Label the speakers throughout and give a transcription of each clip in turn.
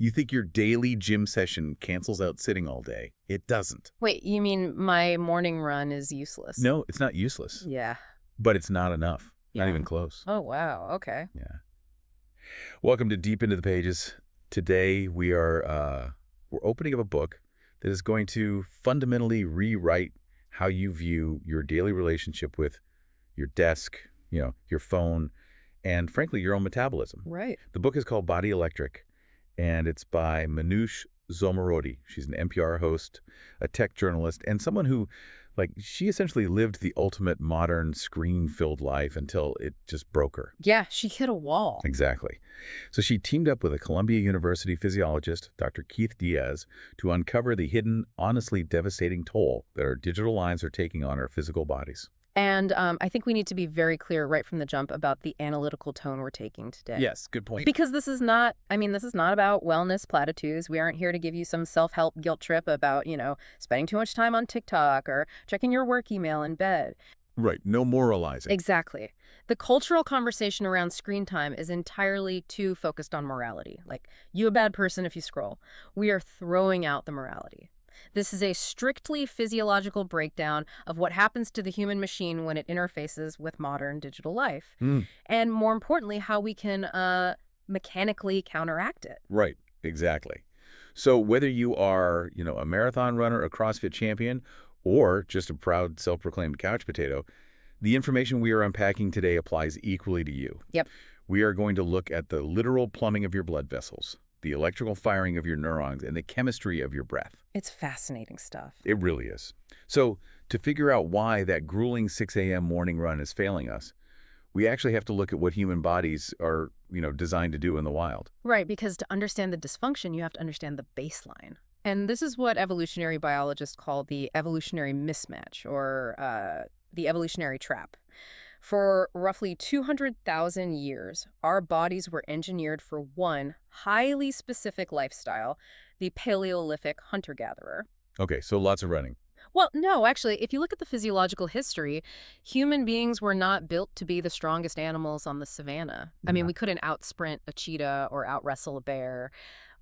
Speaker 1: You think your daily gym session cancels out sitting all day. It doesn't.
Speaker 2: Wait, you mean my morning run is useless?
Speaker 1: No, it's not useless.
Speaker 2: Yeah.
Speaker 1: But it's not enough.
Speaker 2: Yeah.
Speaker 1: Not even close.
Speaker 2: Oh, wow. Okay.
Speaker 1: Yeah. Welcome to Deep Into the Pages. Today we're opening up a book that is going to fundamentally rewrite how you view your daily relationship with your desk, your phone, and frankly, your own metabolism.
Speaker 2: Right.
Speaker 1: The book is called Body Electric, and it's by Manoush Zomorodi. She's an NPR host, a tech journalist, and someone who, she essentially lived the ultimate modern screen-filled life until it just broke her.
Speaker 2: Yeah, she hit a wall.
Speaker 1: Exactly. So she teamed up with a Columbia University physiologist, Dr. Keith Diaz, to uncover the hidden, honestly devastating toll that our digital lives are taking on our physical bodies.
Speaker 2: And I think we need to be very clear right from the jump about the analytical tone we're taking today.
Speaker 1: Yes, good point.
Speaker 2: Because this is not about wellness platitudes. We aren't here to give you some self-help guilt trip about, spending too much time on TikTok or checking your work email in bed.
Speaker 1: Right, no moralizing.
Speaker 2: Exactly. The cultural conversation around screen time is entirely too focused on morality. Like, you a bad person if you scroll. We are throwing out the morality. This is a strictly physiological breakdown of what happens to the human machine when it interfaces with modern digital life. And more importantly, how we can mechanically counteract it.
Speaker 1: Right, exactly. So whether you are, a marathon runner, a CrossFit champion, or just a proud self-proclaimed couch potato, the information we are unpacking today applies equally to you.
Speaker 2: Yep.
Speaker 1: We are going to look at the literal plumbing of your blood vessels, the electrical firing of your neurons, and the chemistry of your breath.
Speaker 2: It's fascinating stuff.
Speaker 1: It really is. So to figure out why that grueling 6 a.m. morning run is failing us, we actually have to look at what human bodies are, designed to do in the wild.
Speaker 2: Right, because to understand the dysfunction, you have to understand the baseline. And this is what evolutionary biologists call the evolutionary mismatch, or the evolutionary trap. For roughly 200,000 years, our bodies were engineered for one highly specific lifestyle, the Paleolithic hunter-gatherer.
Speaker 1: Okay, so lots of running.
Speaker 2: Well, no, actually, if you look at the physiological history, human beings were not built to be the strongest animals on the savannah. I mean, we couldn't out-sprint a cheetah or out-wrestle a bear,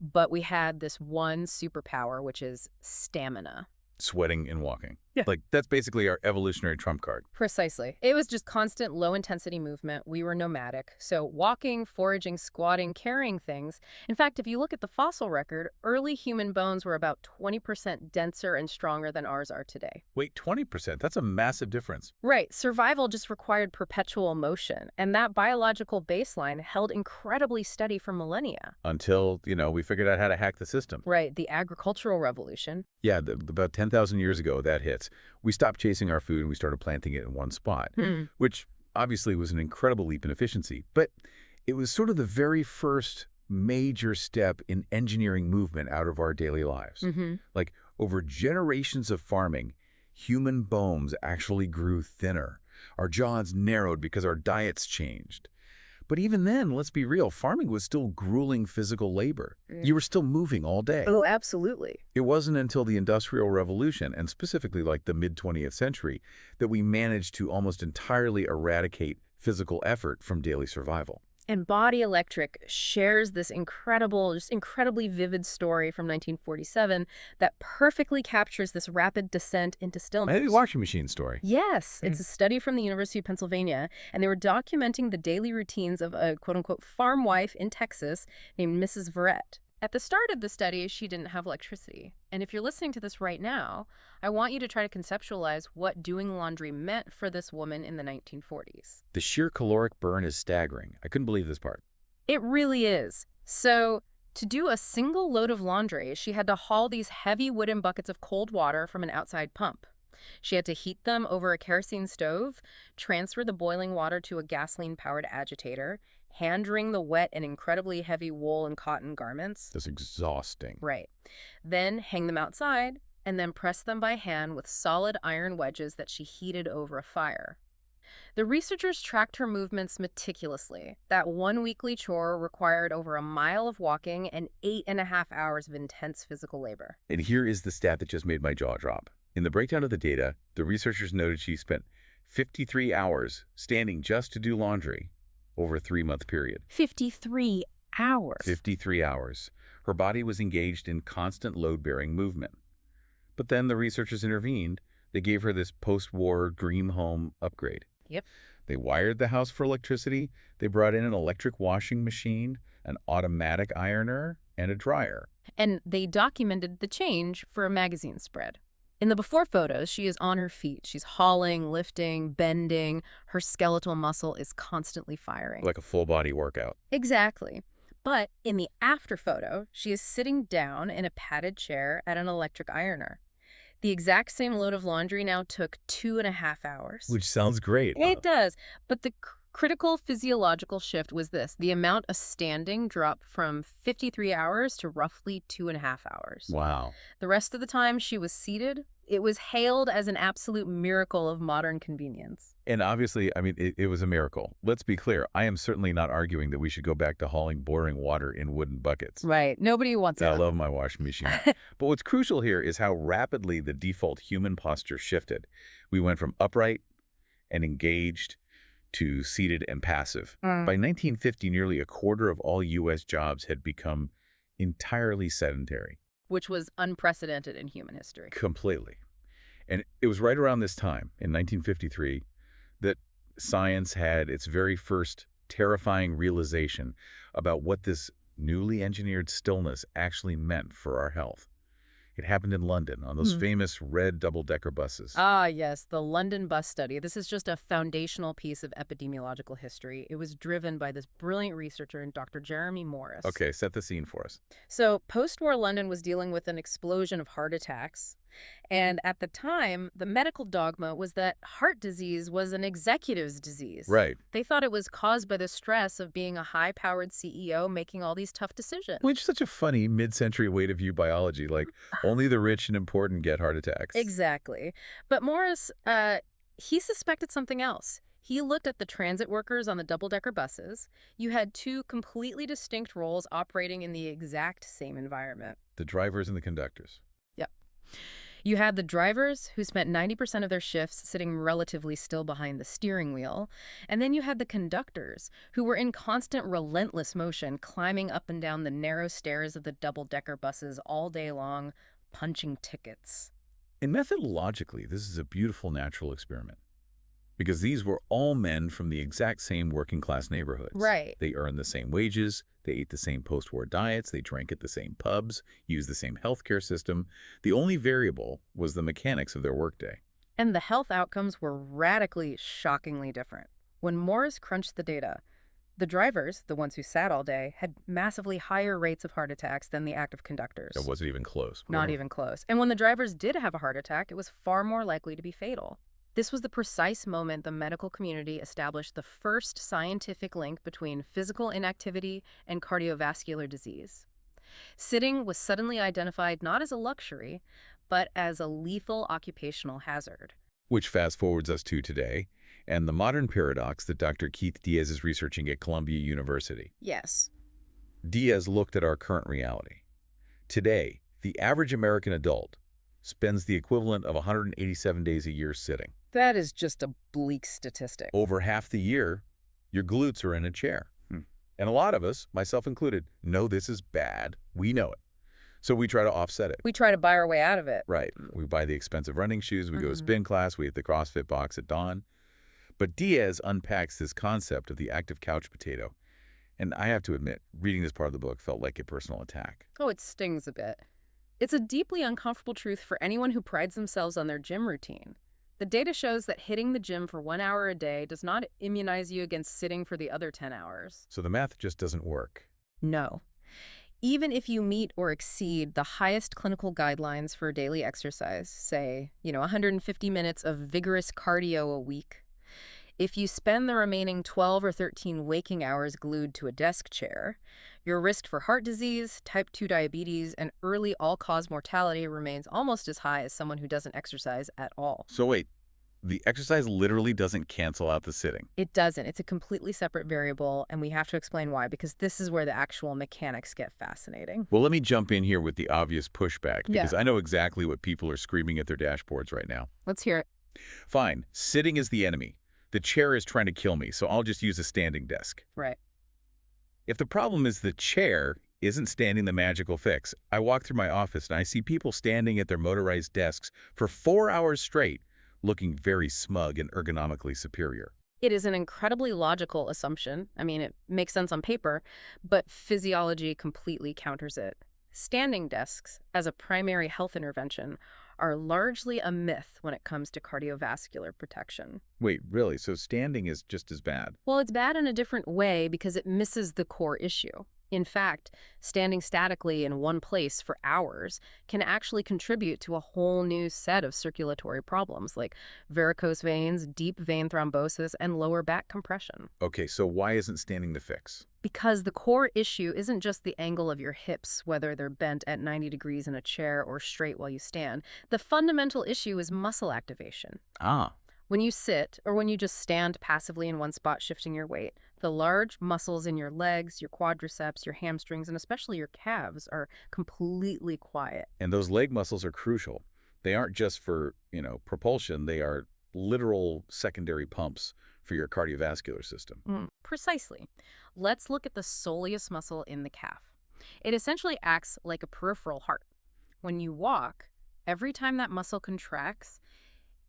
Speaker 2: but we had this one superpower, which is stamina.
Speaker 1: Sweating and walking.
Speaker 2: Yeah.
Speaker 1: That's basically our evolutionary trump card.
Speaker 2: Precisely. It was just constant low-intensity movement. We were nomadic. So walking, foraging, squatting, carrying things. In fact, if you look at the fossil record, early human bones were about 20% denser and stronger than ours are today.
Speaker 1: Wait, 20%? That's a massive difference.
Speaker 2: Right. Survival just required perpetual motion. And that biological baseline held incredibly steady for millennia.
Speaker 1: Until, we figured out how to hack the system.
Speaker 2: Right. The agricultural revolution.
Speaker 1: Yeah, about 10,000 years ago, that hits. We stopped chasing our food and we started planting it in one spot, which obviously was an incredible leap in efficiency. But it was sort of the very first major step in engineering movement out of our daily lives. Over generations of farming, human bones actually grew thinner. Our jaws narrowed because our diets changed. But even then, let's be real, farming was still grueling physical labor. You were still moving all day.
Speaker 2: Oh, absolutely.
Speaker 1: It wasn't until the Industrial Revolution, and specifically the mid-20th century, that we managed to almost entirely eradicate physical effort from daily survival.
Speaker 2: And Body Electric shares this incredibly vivid story from 1947 that perfectly captures this rapid descent into stillness.
Speaker 1: Maybe washing machine story.
Speaker 2: Yes, it's a study from the University of Pennsylvania, and they were documenting the daily routines of a quote-unquote farm wife in Texas named Mrs. Verrett. At the start of the study, she didn't have electricity. And if you're listening to this right now, I want you to try to conceptualize what doing laundry meant for this woman in the 1940s.
Speaker 1: The sheer caloric burn is staggering. I couldn't believe this part.
Speaker 2: It really is. So, to do a single load of laundry, she had to haul these heavy wooden buckets of cold water from an outside pump. She had to heat them over a kerosene stove, transfer the boiling water to a gasoline-powered agitator, hand-wring the wet and incredibly heavy wool and cotton garments.
Speaker 1: That's exhausting.
Speaker 2: Right. Then hang them outside, and then press them by hand with solid iron wedges that she heated over a fire. The researchers tracked her movements meticulously. That one weekly chore required over a mile of walking and 8.5 hours of intense physical labor.
Speaker 1: And here is the stat that just made my jaw drop. In the breakdown of the data, the researchers noted she spent 53 hours standing just to do laundry over a 3-month period.
Speaker 2: 53 hours.
Speaker 1: 53 hours. Her body was engaged in constant load-bearing movement. But then the researchers intervened. They gave her this post-war dream home upgrade.
Speaker 2: Yep.
Speaker 1: They wired the house for electricity. They brought in an electric washing machine, an automatic ironer, and a dryer.
Speaker 2: And they documented the change for a magazine spread. In the before photos, she is on her feet. She's hauling, lifting, bending. Her skeletal muscle is constantly firing.
Speaker 1: Like a full-body workout.
Speaker 2: Exactly. But in the after photo, she is sitting down in a padded chair at an electric ironer. The exact same load of laundry now took 2.5 hours.
Speaker 1: Which sounds great.
Speaker 2: It does. But the critical physiological shift was this. The amount of standing dropped from 53 hours to roughly 2.5 hours.
Speaker 1: Wow.
Speaker 2: The rest of the time she was seated. It was hailed as an absolute miracle of modern convenience.
Speaker 1: And obviously, I mean, it was a miracle. Let's be clear. I am certainly not arguing that we should go back to hauling boring water in wooden buckets.
Speaker 2: Right. Nobody wants
Speaker 1: I
Speaker 2: that.
Speaker 1: love my washing machine. But what's crucial here is how rapidly the default human posture shifted. We went from upright and engaged to seated and passive. By 1950, nearly a quarter of all U.S. jobs had become entirely sedentary.
Speaker 2: Which was unprecedented in human history.
Speaker 1: Completely. And it was right around this time, in 1953, that science had its very first terrifying realization about what this newly engineered stillness actually meant for our health. It happened in London on those famous red double-decker buses.
Speaker 2: Ah, yes, the London bus study. This is just a foundational piece of epidemiological history. It was driven by this brilliant researcher, Dr. Jeremy Morris.
Speaker 1: Okay, set the scene for us.
Speaker 2: So post-war London was dealing with an explosion of heart attacks. And at the time, the medical dogma was that heart disease was an executive's disease.
Speaker 1: Right.
Speaker 2: They thought it was caused by the stress of being a high-powered CEO making all these tough decisions.
Speaker 1: Which is such a funny mid-century way to view biology, like only the rich and important get heart attacks.
Speaker 2: Exactly. But Morris, he suspected something else. He looked at the transit workers on the double-decker buses. You had two completely distinct roles operating in the exact same environment.
Speaker 1: The drivers and the conductors.
Speaker 2: Yep. You had the drivers, who spent 90% of their shifts sitting relatively still behind the steering wheel. And then you had the conductors, who were in constant, relentless motion, climbing up and down the narrow stairs of the double-decker buses all day long, punching tickets.
Speaker 1: And methodologically, this is a beautiful natural experiment. Because these were all men from the exact same working-class neighborhoods.
Speaker 2: Right.
Speaker 1: They earned the same wages, they ate the same post-war diets, they drank at the same pubs, used the same healthcare system. The only variable was the mechanics of their workday.
Speaker 2: And the health outcomes were radically, shockingly different. When Morris crunched the data, the drivers, the ones who sat all day, had massively higher rates of heart attacks than the active conductors.
Speaker 1: It wasn't even close.
Speaker 2: Not even close. And when the drivers did have a heart attack, it was far more likely to be fatal. This was the precise moment the medical community established the first scientific link between physical inactivity and cardiovascular disease. Sitting was suddenly identified not as a luxury, but as a lethal occupational hazard.
Speaker 1: Which fast forwards us to today, and the modern paradox that Dr. Keith Diaz is researching at Columbia University.
Speaker 2: Yes.
Speaker 1: Diaz looked at our current reality. Today, the average American adult spends the equivalent of 187 days a year sitting.
Speaker 2: That is just a bleak statistic.
Speaker 1: Over half the year, your glutes are in a chair. And a lot of us, myself included, know this is bad. We know it. So we try to offset it.
Speaker 2: We try to buy our way out of it.
Speaker 1: Right. We buy the expensive running shoes, we go to spin class, we hit the CrossFit box at dawn. But Diaz unpacks this concept of the active couch potato. And I have to admit, reading this part of the book felt like a personal attack.
Speaker 2: Oh, it stings a bit. It's a deeply uncomfortable truth for anyone who prides themselves on their gym routine. The data shows that hitting the gym for 1 hour a day does not immunize you against sitting for the other 10 hours.
Speaker 1: So the math just doesn't work.
Speaker 2: No. Even if you meet or exceed the highest clinical guidelines for daily exercise, say, 150 minutes of vigorous cardio a week, if you spend the remaining 12 or 13 waking hours glued to a desk chair, your risk for heart disease, type 2 diabetes, and early all-cause mortality remains almost as high as someone who doesn't exercise at all.
Speaker 1: So wait, the exercise literally doesn't cancel out the sitting?
Speaker 2: It doesn't. It's a completely separate variable, and we have to explain why, because this is where the actual mechanics get fascinating.
Speaker 1: Well, let me jump in here with the obvious pushback, because I know exactly what people are screaming at their dashboards right now.
Speaker 2: Let's hear it.
Speaker 1: Fine, sitting is the enemy. The chair is trying to kill me, so I'll just use a standing desk.
Speaker 2: Right.
Speaker 1: If the problem is the chair isn't standing the magical fix, I walk through my office and I see people standing at their motorized desks for 4 hours straight, looking very smug and ergonomically superior.
Speaker 2: It is an incredibly logical assumption. I mean, it makes sense on paper, but physiology completely counters it. Standing desks, as a primary health intervention, are largely a myth when it comes to cardiovascular protection.
Speaker 1: Wait, really? So standing is just as bad?
Speaker 2: Well, it's bad in a different way because it misses the core issue. In fact, standing statically in one place for hours can actually contribute to a whole new set of circulatory problems like varicose veins, deep vein thrombosis, and lower back compression.
Speaker 1: Okay, so why isn't standing the fix?
Speaker 2: Because the core issue isn't just the angle of your hips, whether they're bent at 90 degrees in a chair or straight while you stand. The fundamental issue is muscle activation.
Speaker 1: Ah,
Speaker 2: When you sit, or when you just stand passively in one spot shifting your weight, the large muscles in your legs, your quadriceps, your hamstrings, and especially your calves are completely quiet.
Speaker 1: and those leg muscles are crucial. They aren't just for, propulsion. They are literal secondary pumps for your cardiovascular system.
Speaker 2: Precisely. Let's look at the soleus muscle in the calf. It essentially acts like a peripheral heart. When you walk, every time that muscle contracts,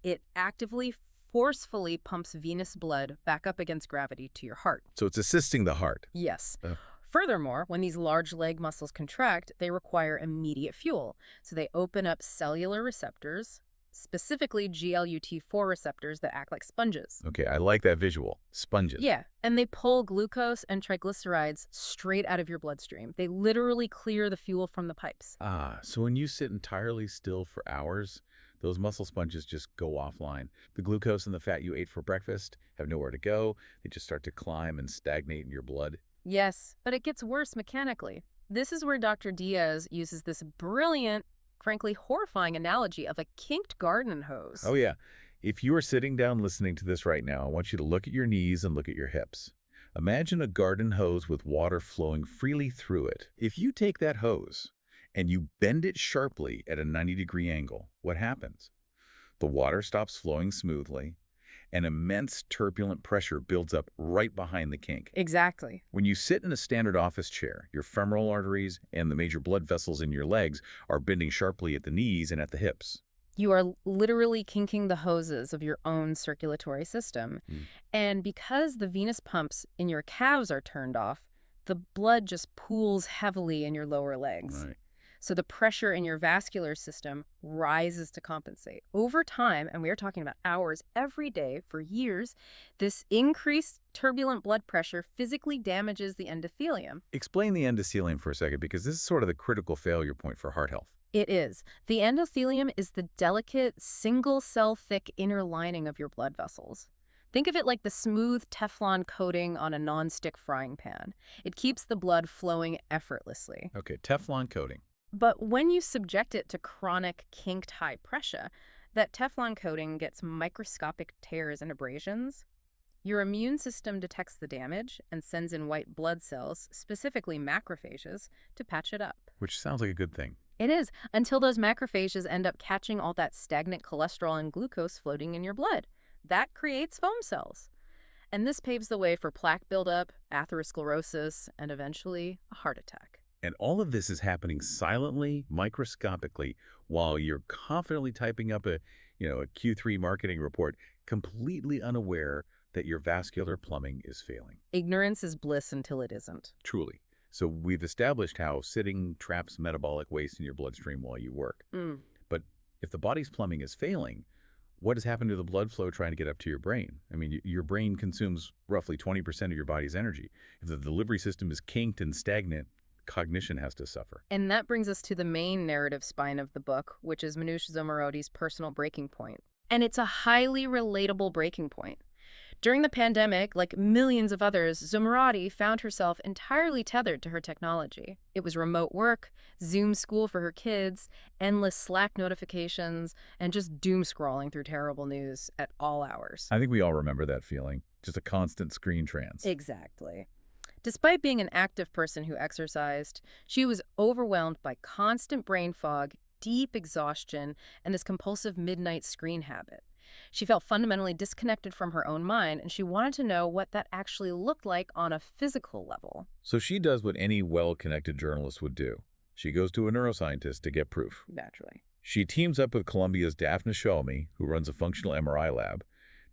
Speaker 2: it actively, forcefully pumps venous blood back up against gravity to your heart.
Speaker 1: So it's assisting the heart.
Speaker 2: Yes.
Speaker 1: Oh.
Speaker 2: Furthermore, when these large leg muscles contract, they require immediate fuel. So they open up cellular receptors, specifically GLUT4 receptors that act like sponges.
Speaker 1: Okay, I like that visual. Sponges.
Speaker 2: Yeah, and they pull glucose and triglycerides straight out of your bloodstream. They literally clear the fuel from the pipes.
Speaker 1: Ah, so when you sit entirely still for hours, those muscle sponges just go offline. The glucose and the fat you ate for breakfast have nowhere to go. They just start to climb and stagnate in your blood.
Speaker 2: Yes, but it gets worse mechanically. This is where Dr. Diaz uses this brilliant, frankly horrifying analogy of a kinked garden hose.
Speaker 1: Oh, yeah. If you are sitting down listening to this right now, I want you to look at your knees and look at your hips. Imagine a garden hose with water flowing freely through it. If you take that hose and you bend it sharply at a 90-degree angle, what happens? The water stops flowing smoothly, and immense turbulent pressure builds up right behind the kink.
Speaker 2: Exactly.
Speaker 1: When you sit in a standard office chair, your femoral arteries and the major blood vessels in your legs are bending sharply at the knees and at the hips.
Speaker 2: You are literally kinking the hoses of your own circulatory system. And because the venous pumps in your calves are turned off, the blood just pools heavily in your lower legs.
Speaker 1: Right.
Speaker 2: So the pressure in your vascular system rises to compensate. Over time, and we are talking about hours every day for years, this increased turbulent blood pressure physically damages the endothelium.
Speaker 1: Explain the endothelium for a second, because this is sort of the critical failure point for heart health.
Speaker 2: It is. The endothelium is the delicate, single-cell thick inner lining of your blood vessels. Think of it like the smooth Teflon coating on a non-stick frying pan. It keeps the blood flowing effortlessly.
Speaker 1: Okay, Teflon coating.
Speaker 2: But when you subject it to chronic kinked high pressure, that Teflon coating gets microscopic tears and abrasions. Your immune system detects the damage and sends in white blood cells, specifically macrophages, to patch it up.
Speaker 1: Which sounds like a good thing.
Speaker 2: It is, until those macrophages end up catching all that stagnant cholesterol and glucose floating in your blood. That creates foam cells. And this paves the way for plaque buildup, atherosclerosis, and eventually a heart attack.
Speaker 1: And all of this is happening silently, microscopically, while you're confidently typing up a Q3 marketing report, completely unaware that your vascular plumbing is failing.
Speaker 2: Ignorance is bliss until it isn't.
Speaker 1: Truly. So we've established how sitting traps metabolic waste in your bloodstream while you work. But if the body's plumbing is failing, what has happened to the blood flow trying to get up to your brain? I mean, your brain consumes roughly 20% of your body's energy. If the delivery system is kinked and stagnant, cognition has to suffer.
Speaker 2: And that brings us to the main narrative spine of the book, which is Manoush Zomorodi's personal breaking point. And it's a highly relatable breaking point. During the pandemic, like millions of others, Zomorodi found herself entirely tethered to her technology. It was remote work, Zoom school for her kids, endless Slack notifications, and just doom scrolling through terrible news at all hours.
Speaker 1: I think we all remember that feeling. Just a constant screen trance.
Speaker 2: Exactly. Despite being an active person who exercised, she was overwhelmed by constant brain fog, deep exhaustion, and this compulsive midnight screen habit. She felt fundamentally disconnected from her own mind, and she wanted to know what that actually looked like on a physical level.
Speaker 1: So she does what any well-connected journalist would do. She goes to a neuroscientist to get proof.
Speaker 2: Naturally.
Speaker 1: She teams up with Columbia's Daphne Shalmi, who runs a functional MRI lab,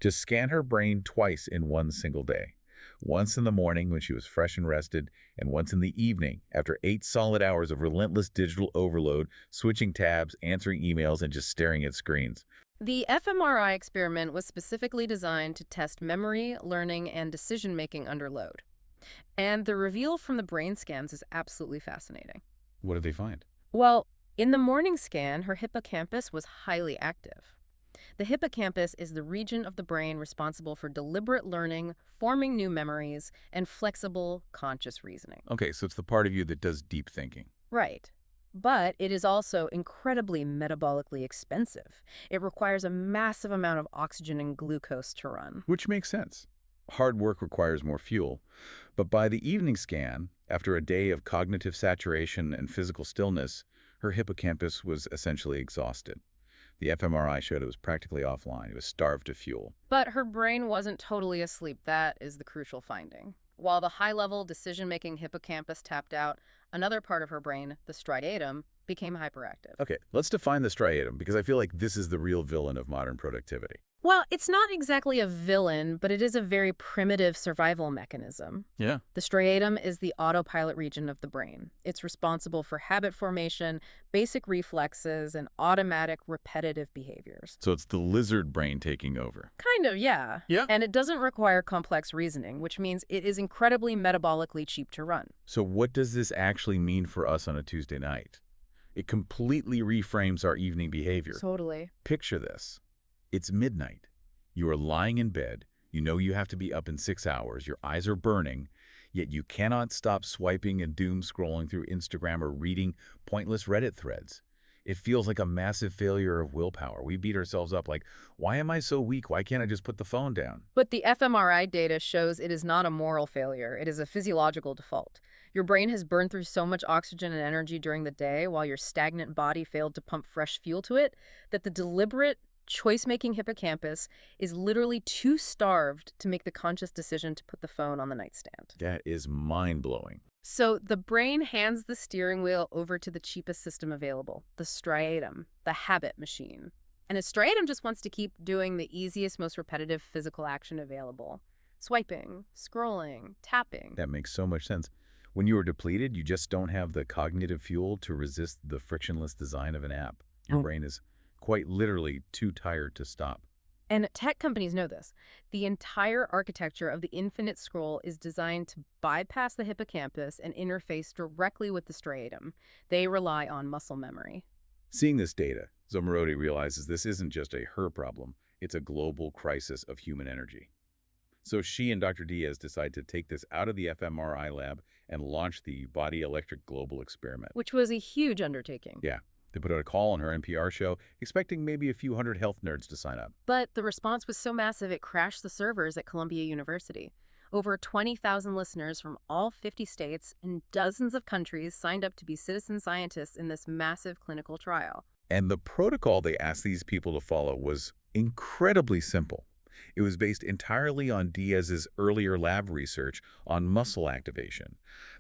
Speaker 1: to scan her brain twice in one single day. Once in the morning when she was fresh and rested, and once in the evening after 8 solid hours of relentless digital overload, switching tabs, answering emails, and just staring at screens.
Speaker 2: The fMRI experiment was specifically designed to test memory, learning, and decision-making under load. And the reveal from the brain scans is absolutely fascinating.
Speaker 1: What did they find?
Speaker 2: Well, in the morning scan, her hippocampus was highly active. The hippocampus is the region of the brain responsible for deliberate learning, forming new memories, and flexible, conscious reasoning.
Speaker 1: Okay, so it's the part of you that does deep thinking.
Speaker 2: Right. But it is also incredibly metabolically expensive. It requires a massive amount of oxygen and glucose to run.
Speaker 1: Which makes sense. Hard work requires more fuel. But by the evening scan, after a day of cognitive saturation and physical stillness, her hippocampus was essentially exhausted. The fMRI showed it was practically offline. It was starved of fuel.
Speaker 2: But her brain wasn't totally asleep. That is the crucial finding. While the high-level decision-making hippocampus tapped out, another part of her brain, the striatum, became hyperactive.
Speaker 1: Okay, let's define the striatum, because I feel like this is the real villain of modern productivity.
Speaker 2: Well, it's not exactly a villain, but it is a very primitive survival mechanism.
Speaker 1: Yeah.
Speaker 2: The striatum is the autopilot region of the brain. It's responsible for habit formation, basic reflexes, and automatic repetitive behaviors.
Speaker 1: So it's the lizard brain taking over.
Speaker 2: Kind of, yeah.
Speaker 1: Yeah.
Speaker 2: And it doesn't require complex reasoning, which means it is incredibly metabolically cheap to run.
Speaker 1: So what does this actually mean for us on a Tuesday night? It completely reframes our evening behavior.
Speaker 2: Totally.
Speaker 1: Picture this. It's midnight. You are lying in bed. You know you have to be up in 6 hours. Your eyes are burning, yet you cannot stop swiping and doom scrolling through Instagram or reading pointless Reddit threads. It feels like a massive failure of willpower. We beat ourselves up like, why am I so weak? Why can't I just put the phone down?
Speaker 2: But the fMRI data shows it is not a moral failure. It is a physiological default. Your brain has burned through so much oxygen and energy during the day while your stagnant body failed to pump fresh fuel to it that the deliberate choice-making hippocampus is literally too starved to make the conscious decision to put the phone on the nightstand.
Speaker 1: That is mind-blowing.
Speaker 2: So the brain hands the steering wheel over to the cheapest system available, the striatum, the habit machine. And a striatum just wants to keep doing the easiest, most repetitive physical action available. Swiping, scrolling, tapping.
Speaker 1: That makes so much sense. When you are depleted, you just don't have the cognitive fuel to resist the frictionless design of an app. Your brain is quite literally too tired to stop.
Speaker 2: And tech companies know this. The entire architecture of the infinite scroll is designed to bypass the hippocampus and interface directly with the striatum. They rely on muscle memory.
Speaker 1: Seeing this data, Zomorodi realizes this isn't just a her problem, it's a global crisis of human energy. So she and Dr. Diaz decide to take this out of the fMRI lab and launch the Body Electric Global Experiment.
Speaker 2: Which was a huge undertaking.
Speaker 1: Yeah. They put out a call on her NPR show, expecting maybe a few hundred health nerds to sign up.
Speaker 2: But the response was so massive it crashed the servers at Columbia University. Over 20,000 listeners from all 50 states and dozens of countries signed up to be citizen scientists in this massive clinical trial.
Speaker 1: And the protocol they asked these people to follow was incredibly simple. It was based entirely on Diaz's earlier lab research on muscle activation.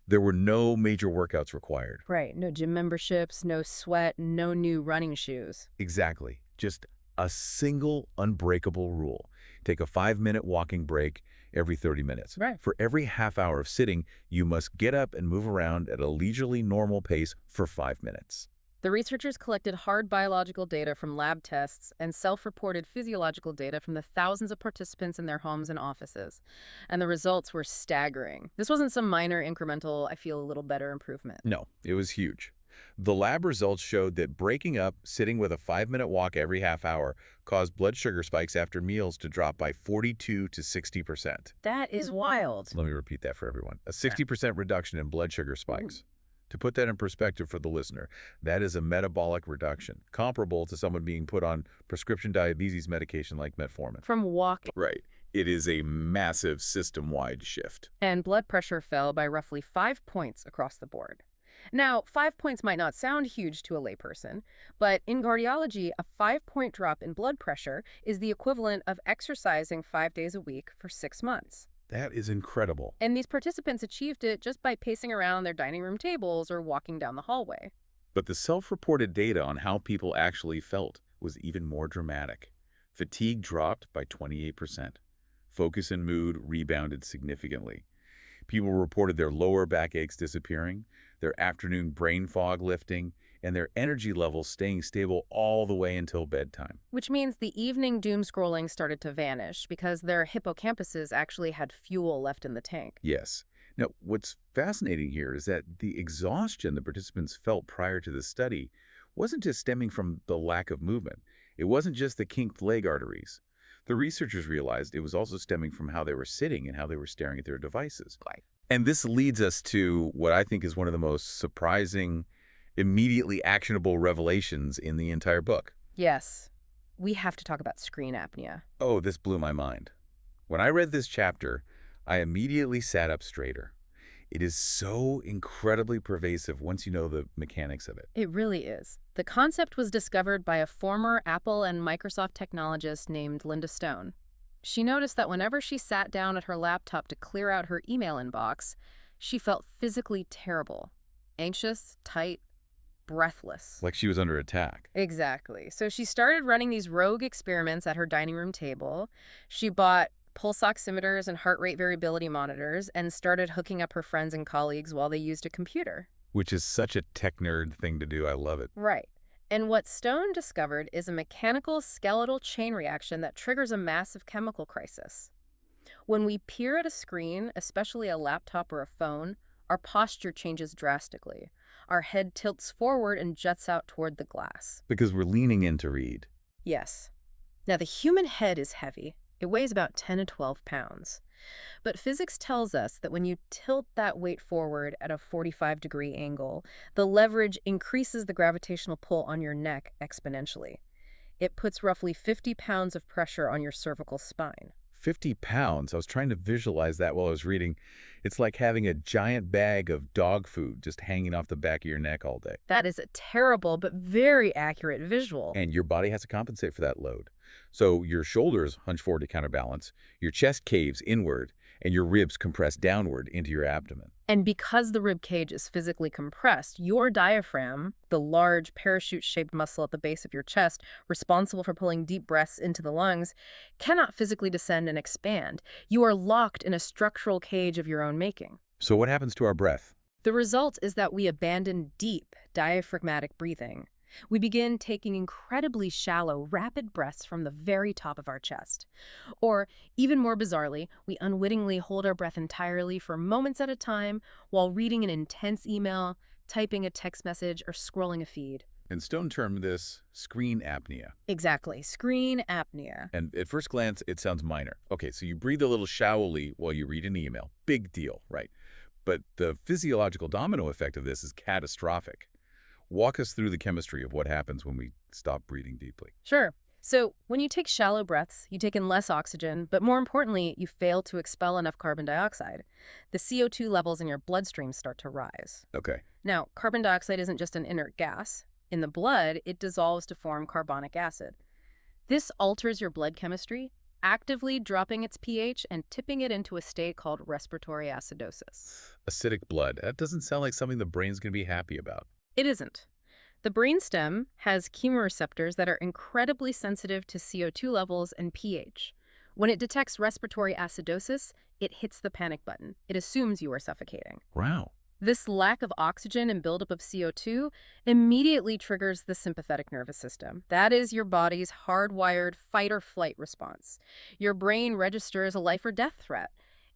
Speaker 1: There were no major workouts required.
Speaker 2: Right. No gym memberships, no sweat, no new running shoes.
Speaker 1: Exactly. Just a single unbreakable rule. Take a 5-minute walking break every 30 minutes.
Speaker 2: Right.
Speaker 1: For every half hour of sitting, you must get up and move around at a leisurely normal pace for 5 minutes.
Speaker 2: The researchers collected hard biological data from lab tests and self-reported physiological data from the thousands of participants in their homes and offices. And the results were staggering. This wasn't some minor incremental, I feel a little better improvement.
Speaker 1: No, it was huge. The lab results showed that breaking up, sitting with a 5-minute walk every half hour, caused blood sugar spikes after meals to drop by 42 to 60%.
Speaker 2: That is wild.
Speaker 1: Let me repeat that for everyone. A 60% reduction in blood sugar spikes. To put that in perspective for the listener, that is a metabolic reduction, comparable to someone being put on prescription diabetes medication like metformin.
Speaker 2: From walking.
Speaker 1: Right. It is a massive system-wide shift.
Speaker 2: And blood pressure fell by roughly 5 points across the board. Now, 5 points might not sound huge to a layperson, but in cardiology, a 5-point drop in blood pressure is the equivalent of exercising 5 days a week for 6 months.
Speaker 1: That is incredible.
Speaker 2: And these participants achieved it just by pacing around their dining room tables or walking down the hallway.
Speaker 1: But the self-reported data on how people actually felt was even more dramatic. Fatigue dropped by 28%. Focus and mood rebounded significantly. People reported their lower back aches disappearing, their afternoon brain fog lifting, and their energy levels staying stable all the way until bedtime.
Speaker 2: Which means the evening doom scrolling started to vanish because their hippocampuses actually had fuel left in the tank.
Speaker 1: Yes. Now, what's fascinating here is that the exhaustion the participants felt prior to the study wasn't just stemming from the lack of movement. It wasn't just the kinked leg arteries. The researchers realized it was also stemming from how they were sitting and how they were staring at their devices.
Speaker 2: Right.
Speaker 1: And this leads us to what I think is one of the most surprising, immediately actionable revelations in the entire book.
Speaker 2: Yes. We have to talk about screen apnea.
Speaker 1: Oh, this blew my mind. When I read this chapter, I immediately sat up straighter. It is so incredibly pervasive once you know the mechanics of it.
Speaker 2: It really is. The concept was discovered by a former Apple and Microsoft technologist named Linda Stone. She noticed that whenever she sat down at her laptop to clear out her email inbox, she felt physically terrible, anxious, tight, breathless.
Speaker 1: Like she was under attack.
Speaker 2: Exactly. So she started running these rogue experiments at her dining room table. She bought pulse oximeters and heart rate variability monitors and started hooking up her friends and colleagues while they used a computer.
Speaker 1: Which is such a tech nerd thing to do. I love it.
Speaker 2: Right. And what Stone discovered is a mechanical skeletal chain reaction that triggers a massive chemical crisis. When we peer at a screen, especially a laptop or a phone, our posture changes drastically. Our head tilts forward and juts out toward the glass.
Speaker 1: Because we're leaning in to read.
Speaker 2: Yes. Now, the human head is heavy. It weighs about 10 to 12 pounds. But physics tells us that when you tilt that weight forward at a 45-degree angle, the leverage increases the gravitational pull on your neck exponentially. It puts roughly 50 pounds of pressure on your cervical spine.
Speaker 1: 50 pounds. I was trying to visualize that while I was reading. It's like having a giant bag of dog food just hanging off the back of your neck all day.
Speaker 2: That is a terrible but very accurate visual.
Speaker 1: And your body has to compensate for that load. So your shoulders hunch forward to counterbalance, your chest caves inward, and your ribs compress downward into your abdomen.
Speaker 2: And because the rib cage is physically compressed, your diaphragm, the large parachute-shaped muscle at the base of your chest, responsible for pulling deep breaths into the lungs, cannot physically descend and expand. You are locked in a structural cage of your own making.
Speaker 1: So what happens to our breath?
Speaker 2: The result is that we abandon deep, diaphragmatic breathing. We begin taking incredibly shallow, rapid breaths from the very top of our chest. Or, even more bizarrely, we unwittingly hold our breath entirely for moments at a time while reading an intense email, typing a text message, or scrolling a feed.
Speaker 1: And Stone termed this screen apnea.
Speaker 2: Exactly, screen apnea.
Speaker 1: And at first glance, it sounds minor. Okay, so you breathe a little shallowly while you read an email. Big deal, right? But the physiological domino effect of this is catastrophic. Walk us through the chemistry of what happens when we stop breathing deeply.
Speaker 2: Sure. So when you take shallow breaths, you take in less oxygen, but more importantly, you fail to expel enough carbon dioxide. The CO2 levels in your bloodstream start to rise.
Speaker 1: Okay.
Speaker 2: Now, carbon dioxide isn't just an inert gas. In the blood, it dissolves to form carbonic acid. This alters your blood chemistry, actively dropping its pH and tipping it into a state called respiratory acidosis.
Speaker 1: Acidic blood. That doesn't sound like something the brain's going to be happy about.
Speaker 2: It isn't. The brainstem has chemoreceptors that are incredibly sensitive to CO2 levels and pH. When it detects respiratory acidosis, it hits the panic button. It assumes you are suffocating.
Speaker 1: Wow.
Speaker 2: This lack of oxygen and buildup of CO2 immediately triggers the sympathetic nervous system. That is your body's hardwired fight-or-flight response. Your brain registers a life or death threat.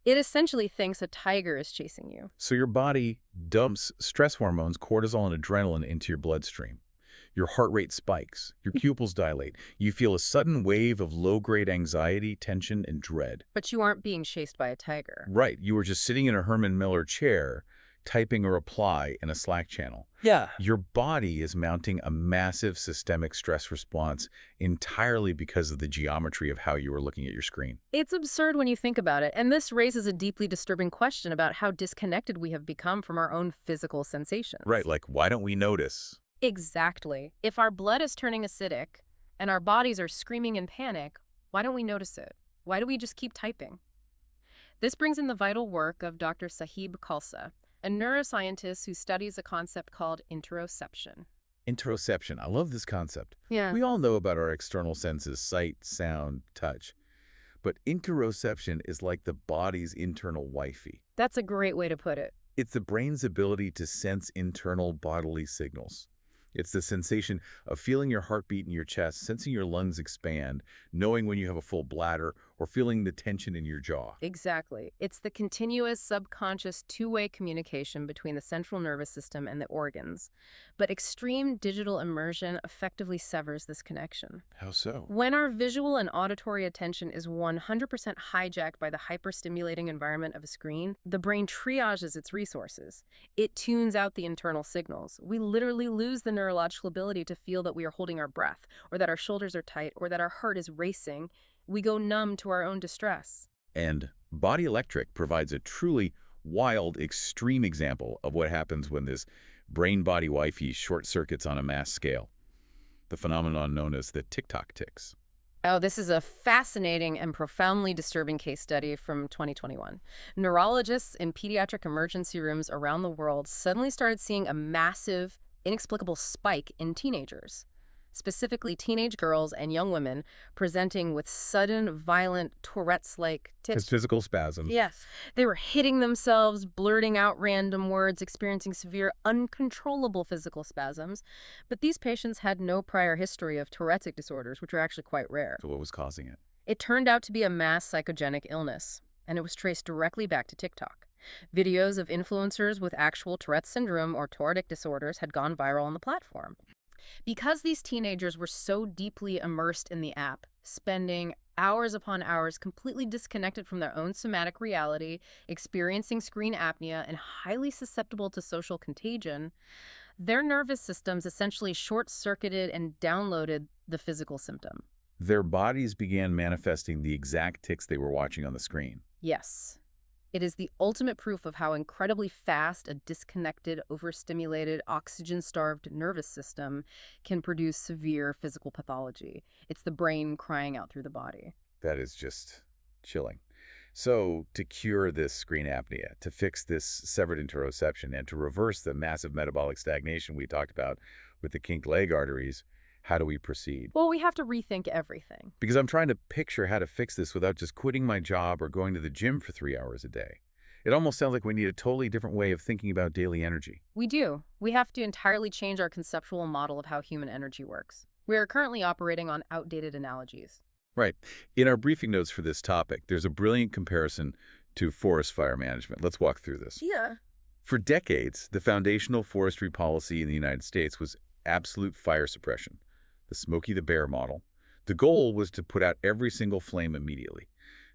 Speaker 2: It essentially thinks a tiger is chasing you.
Speaker 1: So your body dumps stress hormones, cortisol and adrenaline into your bloodstream. Your heart rate spikes. Your pupils dilate. You feel a sudden wave of low-grade anxiety, tension, and dread.
Speaker 2: But you aren't being chased by a tiger.
Speaker 1: Right. You were just sitting in a Herman Miller chair, typing a reply in a Slack channel.
Speaker 3: Yeah.
Speaker 1: Your body is mounting a massive systemic stress response entirely because of the geometry of how you are looking at your screen.
Speaker 2: It's absurd when you think about it, and this raises a deeply disturbing question about how disconnected we have become from our own physical sensations.
Speaker 1: Right, like why don't we notice?
Speaker 2: Exactly. If our blood is turning acidic and our bodies are screaming in panic, why don't we notice it? Why do we just keep typing? This brings in the vital work of Dr. Sahib Khalsa, a neuroscientist who studies a concept called interoception.
Speaker 1: Interoception. I love this concept.
Speaker 2: Yeah.
Speaker 1: We all know about our external senses, sight, sound, touch. But interoception is like the body's internal Wi-Fi.
Speaker 2: That's a great way to put it.
Speaker 1: It's the brain's ability to sense internal bodily signals. It's the sensation of feeling your heartbeat in your chest, sensing your lungs expand, knowing when you have a full bladder, or feeling the tension in your jaw.
Speaker 2: Exactly. It's the continuous subconscious two-way communication between the central nervous system and the organs. But extreme digital immersion effectively severs this connection.
Speaker 1: How so?
Speaker 2: When our visual and auditory attention is 100% hijacked by the hyperstimulating environment of a screen, the brain triages its resources. It tunes out the internal signals. We literally lose the neurological ability to feel that we are holding our breath, or that our shoulders are tight, or that our heart is racing. We go numb to our own distress.
Speaker 1: And Body Electric provides a truly wild, extreme example of what happens when this brain-body Wi-Fi short circuits on a mass scale. The phenomenon known as the TikTok tics.
Speaker 2: Oh, this is a fascinating and profoundly disturbing case study from 2021. Neurologists in pediatric emergency rooms around the world suddenly started seeing a massive, inexplicable spike in teenagers, specifically teenage girls and young women presenting with sudden, violent Tourette's-like tics.
Speaker 1: Physical spasms.
Speaker 2: Yes. They were hitting themselves, blurting out random words, experiencing severe, uncontrollable physical spasms. But these patients had no prior history of Tourette's disorders, which are actually quite rare.
Speaker 1: So what was causing it?
Speaker 2: It turned out to be a mass psychogenic illness, and it was traced directly back to TikTok. Videos of influencers with actual Tourette's syndrome or Tourette disorders had gone viral on the platform. Because these teenagers were so deeply immersed in the app, spending hours upon hours completely disconnected from their own somatic reality, experiencing screen apnea, and highly susceptible to social contagion, their nervous systems essentially short-circuited and downloaded the physical symptom.
Speaker 1: Their bodies began manifesting the exact tics they were watching on the screen.
Speaker 2: Yes. It is the ultimate proof of how incredibly fast a disconnected, overstimulated, oxygen-starved nervous system can produce severe physical pathology. It's the brain crying out through the body.
Speaker 1: That is just chilling. So to cure this screen apnea, to fix this severed interoception, and to reverse the massive metabolic stagnation we talked about with the kinked leg arteries, how do we proceed?
Speaker 2: Well, we have to rethink everything.
Speaker 1: Because I'm trying to picture how to fix this without just quitting my job or going to the gym for 3 hours a day. It almost sounds like we need a totally different way of thinking about daily energy.
Speaker 2: We do. We have to entirely change our conceptual model of how human energy works. We are currently operating on outdated analogies.
Speaker 1: Right. In our briefing notes for this topic, there's a brilliant comparison to forest fire management. Let's walk through this.
Speaker 2: Yeah.
Speaker 1: For decades, the foundational forestry policy in the United States was absolute fire suppression, the Smokey the Bear model. The goal was to put out every single flame immediately.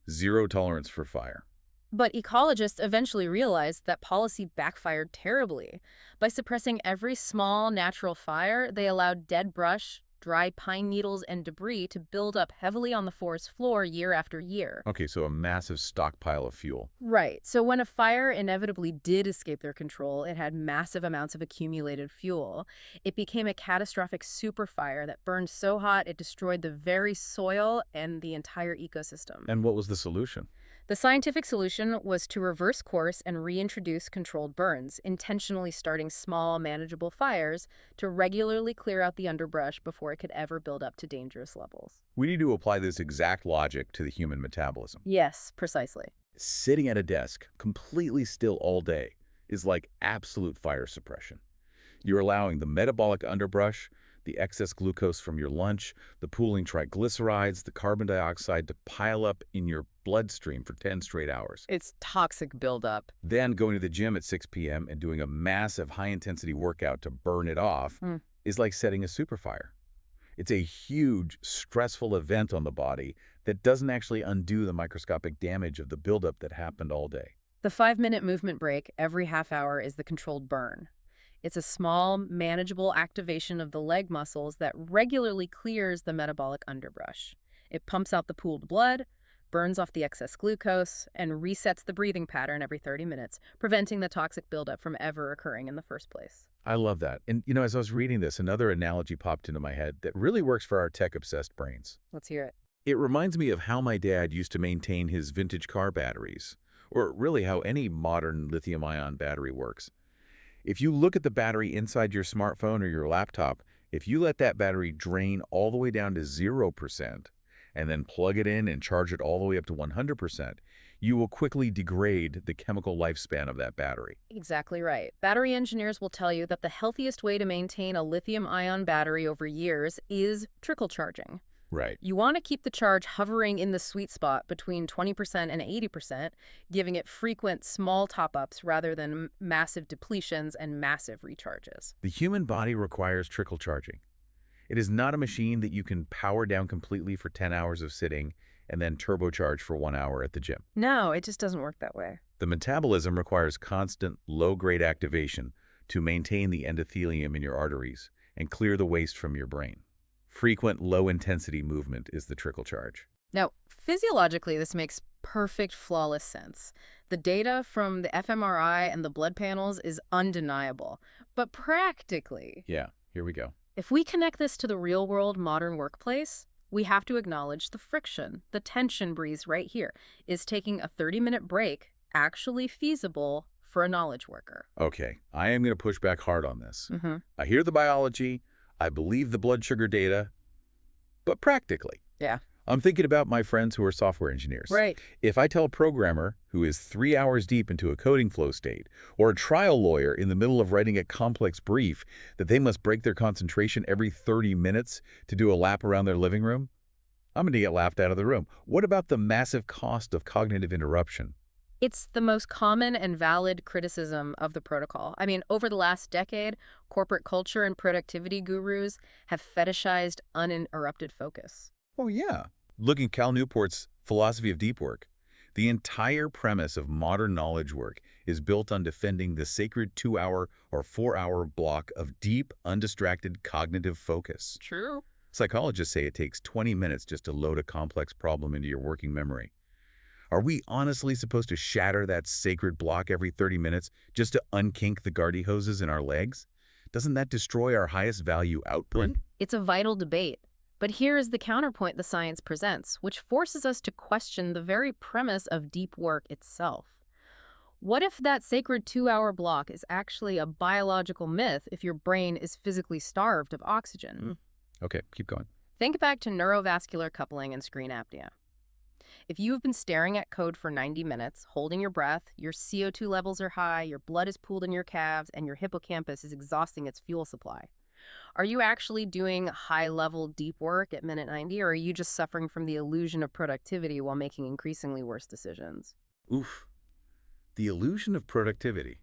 Speaker 1: Zero tolerance for fire.
Speaker 2: But ecologists eventually realized that policy backfired terribly. By suppressing every small natural fire, they allowed dead brush, dry pine needles, and debris to build up heavily on the forest floor year after year.
Speaker 1: Okay, so a massive stockpile of fuel.
Speaker 2: Right. So when a fire inevitably did escape their control, it had massive amounts of accumulated fuel. It became a catastrophic superfire that burned so hot it destroyed the very soil and the entire ecosystem.
Speaker 1: And what was the solution?
Speaker 2: The scientific solution was to reverse course and reintroduce controlled burns, intentionally starting small, manageable fires to regularly clear out the underbrush before it could ever build up to dangerous levels.
Speaker 1: We need to apply this exact logic to the human metabolism.
Speaker 2: Yes, precisely.
Speaker 1: Sitting at a desk, completely still all day, is like absolute fire suppression. You're allowing the metabolic underbrush, the excess glucose from your lunch, the pooling triglycerides, the carbon dioxide to pile up in your bloodstream for 10 straight hours.
Speaker 2: It's toxic buildup.
Speaker 1: Then going to the gym at 6 p.m. and doing a massive high-intensity workout to burn it off is like setting a superfire. It's a huge, stressful event on the body that doesn't actually undo the microscopic damage of the buildup that happened all day.
Speaker 2: The 5-minute movement break every half hour is the controlled burn. It's a small, manageable activation of the leg muscles that regularly clears the metabolic underbrush. It pumps out the pooled blood, burns off the excess glucose, and resets the breathing pattern every 30 minutes, preventing the toxic buildup from ever occurring in the first place.
Speaker 1: I love that. And, as I was reading this, another analogy popped into my head that really works for our tech-obsessed brains.
Speaker 2: Let's hear it.
Speaker 1: It reminds me of how my dad used to maintain his vintage car batteries, or really how any modern lithium-ion battery works. If you look at the battery inside your smartphone or your laptop, if you let that battery drain all the way down to 0% and then plug it in and charge it all the way up to 100%, you will quickly degrade the chemical lifespan of that battery.
Speaker 2: Exactly right. Battery engineers will tell you that the healthiest way to maintain a lithium-ion battery over years is trickle charging.
Speaker 1: Right.
Speaker 2: You want to keep the charge hovering in the sweet spot between 20% and 80%, giving it frequent small top-ups rather than massive depletions and massive recharges.
Speaker 1: The human body requires trickle charging. It is not a machine that you can power down completely for 10 hours of sitting and then turbocharge for 1 hour at the gym.
Speaker 2: No, it just doesn't work that way.
Speaker 1: The metabolism requires constant, low-grade activation to maintain the endothelium in your arteries and clear the waste from your brain. Frequent, low-intensity movement is the trickle charge.
Speaker 2: Now, physiologically, this makes perfect, flawless sense. The data from the fMRI and the blood panels is undeniable. But practically,
Speaker 1: Yeah, here we go.
Speaker 2: if we connect this to the real-world modern workplace, we have to acknowledge the friction, the tension breeze right here. Is taking a 30-minute break actually feasible for a knowledge worker?
Speaker 1: Okay, I am going to push back hard on this.
Speaker 2: Mm-hmm.
Speaker 1: I hear the biology, I believe the blood sugar data, but practically.
Speaker 2: Yeah.
Speaker 1: I'm thinking about my friends who are software engineers.
Speaker 2: Right.
Speaker 1: If I tell a programmer who is 3 hours deep into a coding flow state, or a trial lawyer in the middle of writing a complex brief, that they must break their concentration every 30 minutes to do a lap around their living room, I'm going to get laughed out of the room. What about the massive cost of cognitive interruption?
Speaker 2: It's the most common and valid criticism of the protocol. I mean, over the last decade, corporate culture and productivity gurus have fetishized uninterrupted focus.
Speaker 1: Oh, yeah. Look at Cal Newport's philosophy of deep work. The entire premise of modern knowledge work is built on defending the sacred 2-hour or 4-hour block of deep, undistracted cognitive focus.
Speaker 2: True.
Speaker 1: Psychologists say it takes 20 minutes just to load a complex problem into your working memory. Are we honestly supposed to shatter that sacred block every 30 minutes just to unkink the gardy hoses in our legs? Doesn't that destroy our highest value output?
Speaker 2: It's a vital debate. But here is the counterpoint the science presents, which forces us to question the very premise of deep work itself. What if that sacred 2-hour block is actually a biological myth if your brain is physically starved of oxygen?
Speaker 1: Okay, keep going.
Speaker 2: Think back to neurovascular coupling and screen apnea. If you've been staring at code for 90 minutes, holding your breath, your CO2 levels are high, your blood is pooled in your calves, and your hippocampus is exhausting its fuel supply, are you actually doing high-level deep work at minute 90, or are you just suffering from the illusion of productivity while making increasingly worse decisions?
Speaker 1: Oof. The illusion of productivity.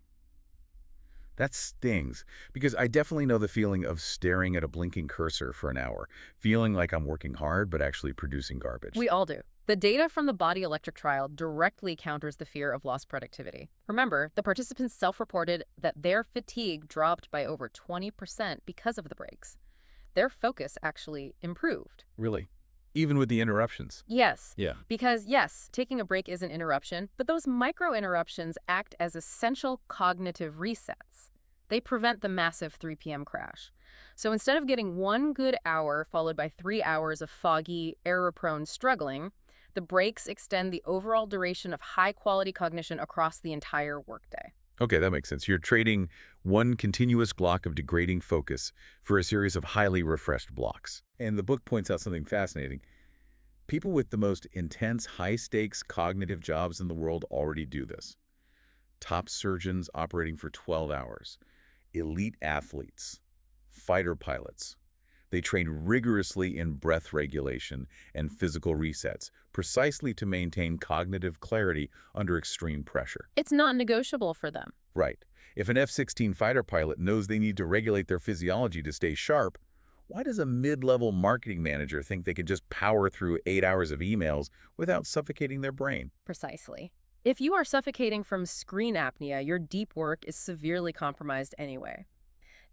Speaker 1: That stings, because I definitely know the feeling of staring at a blinking cursor for an hour, feeling like I'm working hard but actually producing garbage.
Speaker 2: We all do. The data from the body electric trial directly counters the fear of lost productivity. Remember, the participants self-reported that their fatigue dropped by over 20% because of the breaks. Their focus actually improved.
Speaker 1: Really? Even with the interruptions?
Speaker 2: Yes.
Speaker 1: Yeah.
Speaker 2: Because, yes, taking a break is an interruption, but those micro-interruptions act as essential cognitive resets. They prevent the massive 3 p.m. crash. So instead of getting 1 good hour followed by 3 hours of foggy, error-prone struggling, the breaks extend the overall duration of high-quality cognition across the entire workday.
Speaker 1: Okay, that makes sense. You're trading one continuous block of degrading focus for a series of highly refreshed blocks. And the book points out something fascinating. People with the most intense, high-stakes cognitive jobs in the world already do this. Top surgeons operating for 12 hours, elite athletes, fighter pilots. They train rigorously in breath regulation and physical resets, precisely to maintain cognitive clarity under extreme pressure.
Speaker 2: It's not negotiable for them.
Speaker 1: Right. If an F-16 fighter pilot knows they need to regulate their physiology to stay sharp, why does a mid-level marketing manager think they can just power through 8 hours of emails without suffocating their brain?
Speaker 2: Precisely. If you are suffocating from screen apnea, your deep work is severely compromised anyway.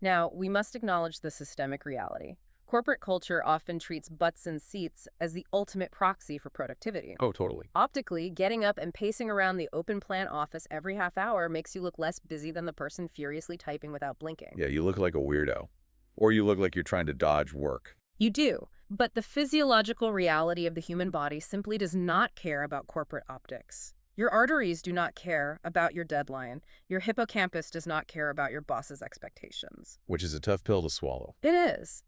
Speaker 2: Now, we must acknowledge the systemic reality. Corporate culture often treats butts in seats as the ultimate proxy for productivity.
Speaker 1: Oh, totally.
Speaker 2: Optically, getting up and pacing around the open plan office every half hour makes you look less busy than the person furiously typing without blinking.
Speaker 1: Yeah, you look like a weirdo. Or you look like you're trying to dodge work.
Speaker 2: You do, but the physiological reality of the human body simply does not care about corporate optics. Your arteries do not care about your deadline. Your hippocampus does not care about your boss's expectations.
Speaker 1: Which is a tough pill to swallow.
Speaker 2: It is.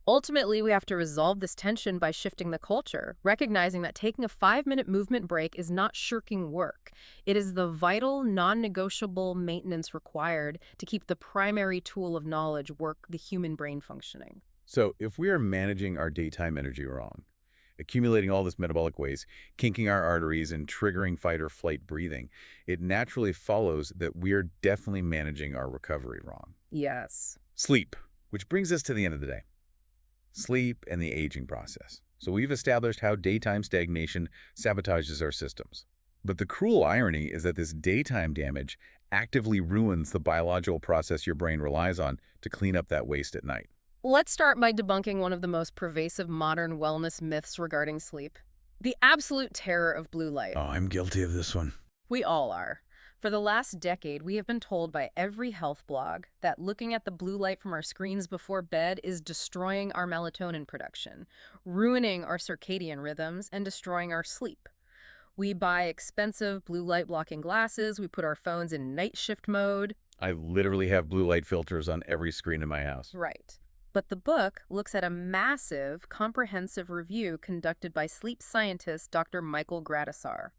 Speaker 2: Ultimately, we have to resolve this tension by shifting the culture, recognizing that taking a 5-minute movement break is not shirking work. It is the vital, non-negotiable maintenance required to keep the primary tool of knowledge work, the human brain, functioning.
Speaker 1: So if we are managing our daytime energy wrong, accumulating all this metabolic waste, kinking our arteries, and triggering fight or flight breathing, it naturally follows that we are definitely managing our recovery wrong.
Speaker 2: Yes.
Speaker 1: Sleep, which brings us to the end of the day. Sleep and the aging process. So we've established how daytime stagnation sabotages our systems. But the cruel irony is that this daytime damage actively ruins the biological process your brain relies on to clean up that waste at night.
Speaker 2: Let's start by debunking one of the most pervasive modern wellness myths regarding sleep: the absolute terror of blue light.
Speaker 1: Oh, I'm guilty of this one.
Speaker 2: We all are. For the last decade, we have been told by every health blog that looking at the blue light from our screens before bed is destroying our melatonin production, ruining our circadian rhythms, and destroying our sleep. We buy expensive blue light blocking glasses, we put our phones in night shift mode.
Speaker 1: I literally have blue light filters on every screen in my house.
Speaker 2: Right. But the book looks at a massive, comprehensive review conducted by sleep scientist Dr. Michael Gradisar.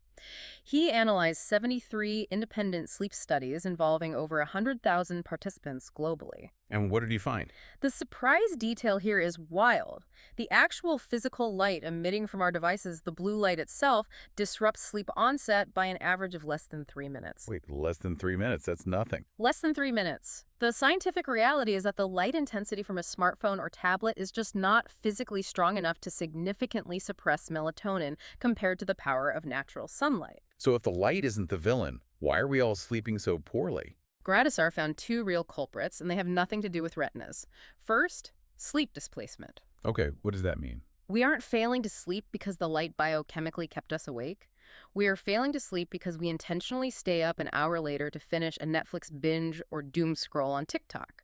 Speaker 2: He analyzed 73 independent sleep studies involving over 100,000 participants globally.
Speaker 1: And what did you find?
Speaker 2: The surprise detail here is wild. The actual physical light emitting from our devices, the blue light itself, disrupts sleep onset by an average of less than 3 minutes.
Speaker 1: Wait, less than 3 minutes? That's nothing.
Speaker 2: Less than 3 minutes. The scientific reality is that the light intensity from a smartphone or tablet is just not physically strong enough to significantly suppress melatonin compared to the power of natural sunlight.
Speaker 1: So if the light isn't the villain, why are we all sleeping so poorly?
Speaker 2: Gradisar found two real culprits, and they have nothing to do with retinas. First, sleep displacement.
Speaker 1: Okay, what does that mean?
Speaker 2: We aren't failing to sleep because the light biochemically kept us awake. We are failing to sleep because we intentionally stay up an hour later to finish a Netflix binge or doom scroll on TikTok.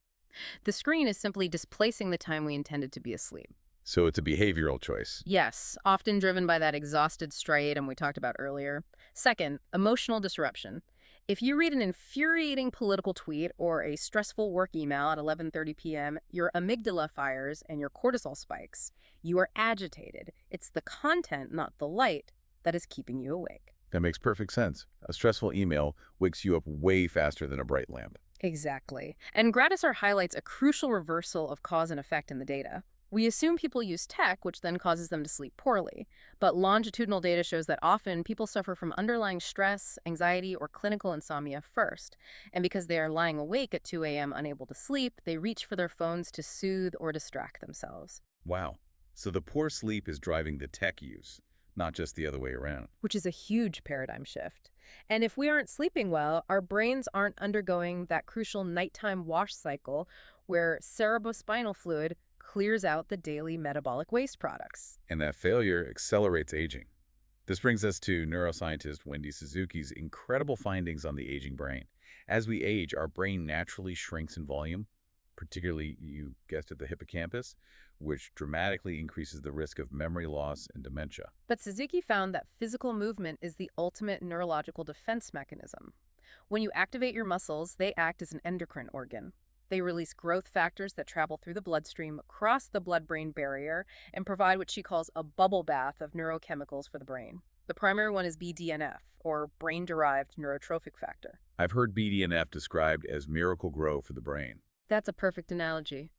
Speaker 2: The screen is simply displacing the time we intended to be asleep.
Speaker 1: So it's a behavioral choice.
Speaker 2: Yes, often driven by that exhausted striatum we talked about earlier. Second, emotional disruption. If you read an infuriating political tweet or a stressful work email at 11:30 p.m., your amygdala fires and your cortisol spikes. You are agitated. It's the content, not the light, that is keeping you awake.
Speaker 1: That makes perfect sense. A stressful email wakes you up way faster than a bright lamp.
Speaker 2: Exactly. And Gradisar highlights a crucial reversal of cause and effect in the data. We assume people use tech, which then causes them to sleep poorly. But longitudinal data shows that often people suffer from underlying stress, anxiety, or clinical insomnia first. And because they are lying awake at 2 a.m. unable to sleep, they reach for their phones to soothe or distract themselves.
Speaker 1: Wow. So the poor sleep is driving the tech use, not just the other way around.
Speaker 2: Which is a huge paradigm shift. And if we aren't sleeping well, our brains aren't undergoing that crucial nighttime wash cycle where cerebrospinal fluid clears out the daily metabolic waste products.
Speaker 1: And that failure accelerates aging. This brings us to neuroscientist Wendy Suzuki's incredible findings on the aging brain. As we age, our brain naturally shrinks in volume, particularly, you guessed it, the hippocampus, which dramatically increases the risk of memory loss and dementia.
Speaker 2: But Suzuki found that physical movement is the ultimate neurological defense mechanism. When you activate your muscles, they act as an endocrine organ. They release growth factors that travel through the bloodstream, across the blood-brain barrier, and provide what she calls a bubble bath of neurochemicals for the brain. The primary one is BDNF, or brain-derived neurotrophic factor.
Speaker 1: I've heard BDNF described as miracle grow for the brain.
Speaker 2: That's a perfect analogy.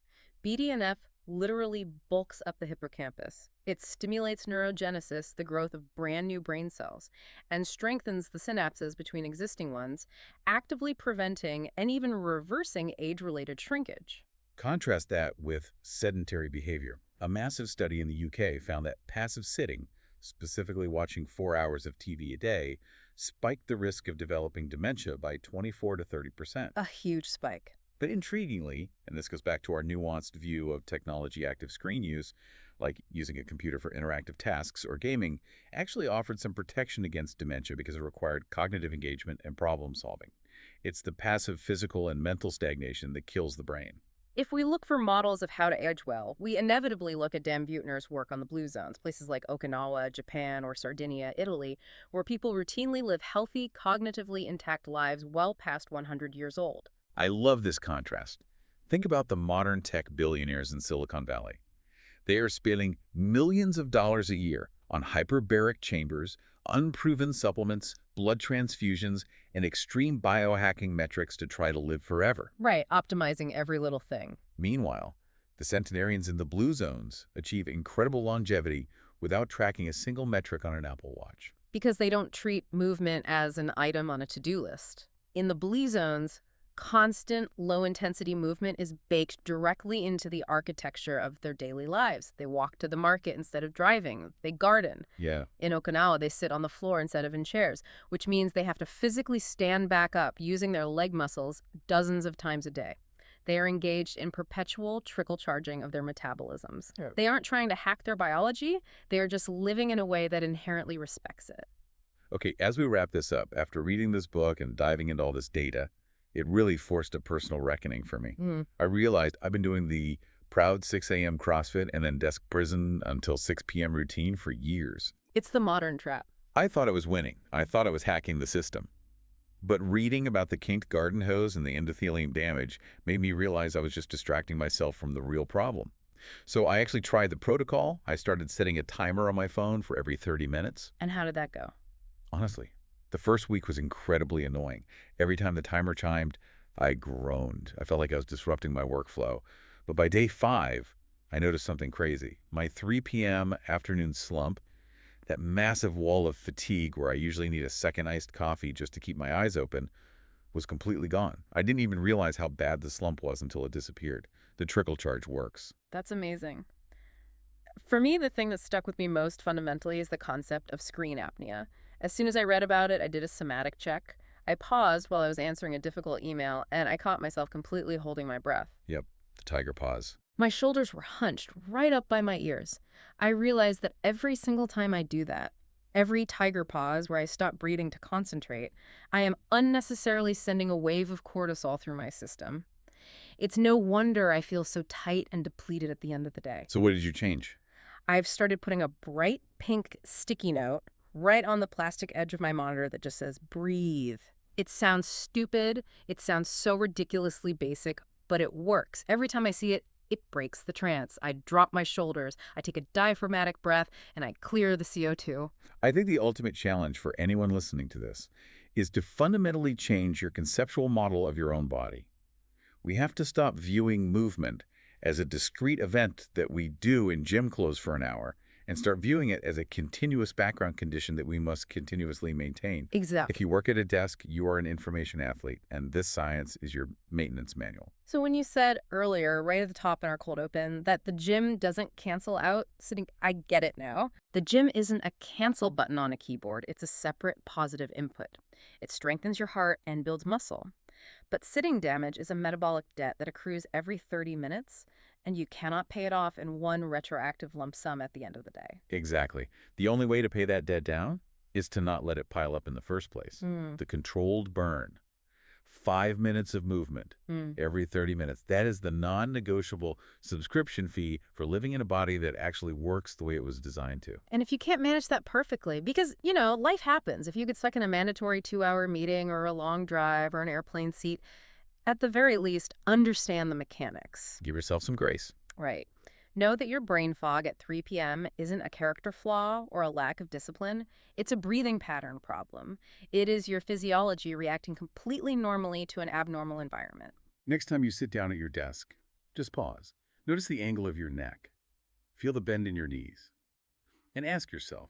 Speaker 2: BDNF literally bulks up the hippocampus. It stimulates neurogenesis, the growth of brand new brain cells, and strengthens the synapses between existing ones, actively preventing and even reversing age-related shrinkage.
Speaker 1: Contrast that with sedentary behavior. A massive study in the UK found that passive sitting, specifically watching 4 hours of TV a day, spiked the risk of developing dementia by 24 to 30%.
Speaker 2: A huge spike.
Speaker 1: But intriguingly, and this goes back to our nuanced view of technology-active screen use, like using a computer for interactive tasks or gaming, actually offered some protection against dementia because it required cognitive engagement and problem solving. It's the passive physical and mental stagnation that kills the brain.
Speaker 2: If we look for models of how to age well, we inevitably look at Dan Buettner's work on the blue zones, places like Okinawa, Japan, or Sardinia, Italy, where people routinely live healthy, cognitively intact lives well past 100 years old.
Speaker 1: I love this contrast. Think about the modern tech billionaires in Silicon Valley. They are spending millions of dollars a year on hyperbaric chambers, unproven supplements, blood transfusions, and extreme biohacking metrics to try to live forever.
Speaker 2: Right, optimizing every little thing.
Speaker 1: Meanwhile, the centenarians in the blue zones achieve incredible longevity without tracking a single metric on an Apple Watch.
Speaker 2: Because they don't treat movement as an item on a to-do list. In the blue zones, constant, low-intensity movement is baked directly into the architecture of their daily lives. They walk to the market instead of driving. They garden.
Speaker 1: Yeah.
Speaker 2: In Okinawa, they sit on the floor instead of in chairs, which means they have to physically stand back up using their leg muscles dozens of times a day. They are engaged in perpetual trickle charging of their metabolisms.
Speaker 1: Yeah.
Speaker 2: They aren't trying to hack their biology. They are just living in a way that inherently respects it.
Speaker 1: Okay, as we wrap this up, after reading this book and diving into all this data, it really forced a personal reckoning for me. I realized I've been doing the proud 6 a.m. CrossFit and then desk prison until 6 p.m. routine for years.
Speaker 2: It's the modern trap.
Speaker 1: I thought I was winning. I thought I was hacking the system. But reading about the kinked garden hose and the endothelium damage made me realize I was just distracting myself from the real problem. So I actually tried the protocol. I started setting a timer on my phone for every 30 minutes.
Speaker 2: And how did that go?
Speaker 1: Honestly, the first week was incredibly annoying. Every time the timer chimed, I groaned. I felt like I was disrupting my workflow. But by day 5, I noticed something crazy. My 3 p.m. afternoon slump, that massive wall of fatigue where I usually need a second iced coffee just to keep my eyes open, was completely gone. I didn't even realize how bad the slump was until it disappeared. The trickle charge works.
Speaker 2: That's amazing. For me, the thing that stuck with me most fundamentally is the concept of screen apnea. As soon as I read about it, I did a somatic check. I paused while I was answering a difficult email, and I caught myself completely holding my breath.
Speaker 1: Yep, the tiger pause.
Speaker 2: My shoulders were hunched right up by my ears. I realized that every single time I do that, every tiger pause where I stop breathing to concentrate, I am unnecessarily sending a wave of cortisol through my system. It's no wonder I feel so tight and depleted at the end of the day.
Speaker 1: So what did you change?
Speaker 2: I've started putting a bright pink sticky note right on the plastic edge of my monitor that just says, breathe. It sounds stupid. It sounds so ridiculously basic, but it works. Every time I see it, it breaks the trance. I drop my shoulders, I take a diaphragmatic breath, and I clear the CO2.
Speaker 1: I think the ultimate challenge for anyone listening to this is to fundamentally change your conceptual model of your own body. We have to stop viewing movement as a discrete event that we do in gym clothes for an hour and start viewing it as a continuous background condition that we must continuously maintain.
Speaker 2: Exactly.
Speaker 1: If you work at a desk, you are an information athlete, and this science is your maintenance manual.
Speaker 2: So when you said earlier, right at the top in our cold open, that the gym doesn't cancel out sitting, I get it now. The gym isn't a cancel button on a keyboard. It's a separate positive input. It strengthens your heart and builds muscle. But sitting damage is a metabolic debt that accrues every 30 minutes, and you cannot pay it off in one retroactive lump sum at the end of the day.
Speaker 1: Exactly. The only way to pay that debt down is to not let it pile up in the first place. The controlled burn. 5 minutes of movement every 30 minutes. That is the non-negotiable subscription fee for living in a body that actually works the way it was designed to.
Speaker 2: And if you can't manage that perfectly, because, you know, life happens. If you get stuck in a mandatory 2-hour meeting or a long drive or an airplane seat, at the very least, understand the mechanics.
Speaker 1: Give yourself some grace.
Speaker 2: Right. Know that your brain fog at 3 p.m. isn't a character flaw or a lack of discipline. It's a breathing pattern problem. It is your physiology reacting completely normally to an abnormal environment.
Speaker 1: Next time you sit down at your desk, just pause. Notice the angle of your neck. Feel the bend in your knees. And ask yourself,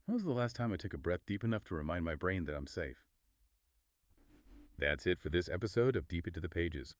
Speaker 1: when was the last time I took a breath deep enough to remind my brain that I'm safe? That's it for this episode of Deep Into the Pages.